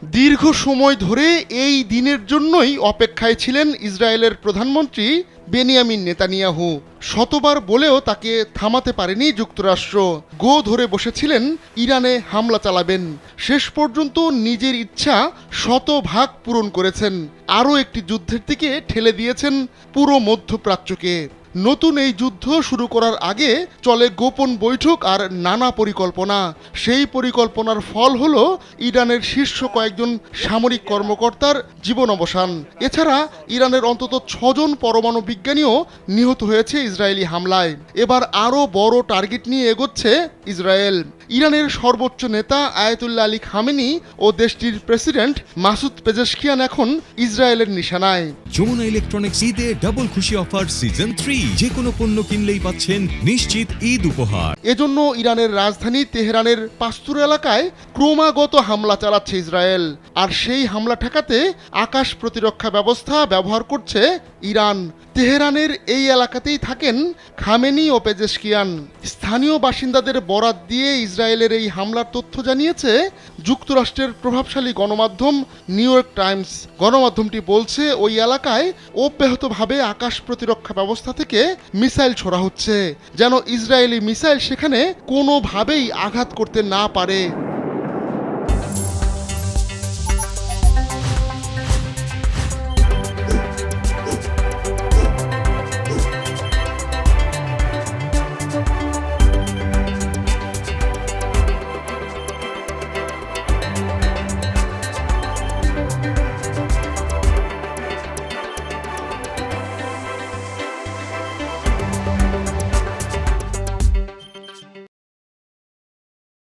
দীর্ঘ সময় ধরে এই দিনের জন্যই অপেক্ষায় ছিলেন ইসরায়েলের প্রধানমন্ত্রী বেনিয়ামিন নেতানিয়াহু। শতবার বলেও তাকে থামাতে পারেনি যুক্তরাষ্ট্র। গো ধরে বসেছিলেন ইরানে হামলা চালাবেন। শেষ পর্যন্ত নিজের ইচ্ছা শতভাগ পূরণ করেছেন। আরও একটি যুদ্ধের দিকে ঠেলে দিয়েছেন পুরো মধ্যপ্রাচ্যকে। নতুন এই যুদ্ধ শুরু করার আগে চলে গোপন বৈঠক আর নানা পরিকল্পনা। সেই পরিকল্পনার ফল হলো ইরানের শীর্ষ কয়েকজন সামরিক কর্মকর্তার জীবন অবসান। এছাড়া ইরানের অন্তত 6 জন পরমাণু বিজ্ঞানীও নিহত হয়েছে ইসরায়েলি হামলায়। এবার আরও বড় টার্গেট নিয়ে এগোচ্ছে ইসরায়েল। ইরানের সর্বোচ্চ নেতা আয়াতুল্লাহ আলী খামেনি ও দেশটির প্রেসিডেন্ট মাসুদ পেজেশকিয়ান এখন ইসরায়েলের নিশানায়। যমুনা ইলেকট্রনিক্স ঈদে ডাবল খুশি অফার সিজন 3, যে কোনো পণ্য কিনলেই পাচ্ছেন নিশ্চিত ঈদ উপহার। এজন্য ইরানের রাজধানী তেহরানের পাস্তুর এলাকায় ক্রমাগত হামলা চালাচ্ছে ইসরায়েল। আর সেই হামলা ঠেকাতে আকাশ প্রতিরক্ষা ব্যবস্থা ব্যবহার করছে ইরান। তেহরানের এই এলাকাতেই থাকেন খামেনি ও পেজেশকিয়ান। স্থানীয় বাসিন্দাদের বরাত দিয়ে ইসরায়েলের এই হামলার তথ্য জানিয়েছে যুক্তরাষ্ট্রের প্রভাবশালী গণমাধ্যম নিউ ইয়র্ক টাইমস। গণমাধ্যমটি বলছে ওই এলাকায় অব্যাহতভাবে আকাশ প্রতিরক্ষা ব্যবস্থা থেকে মিসাইল ছোড়া হচ্ছে, যেন ইসরায়েলি মিসাইল সেখানে কোনোভাবেই আঘাত করতে না পারে।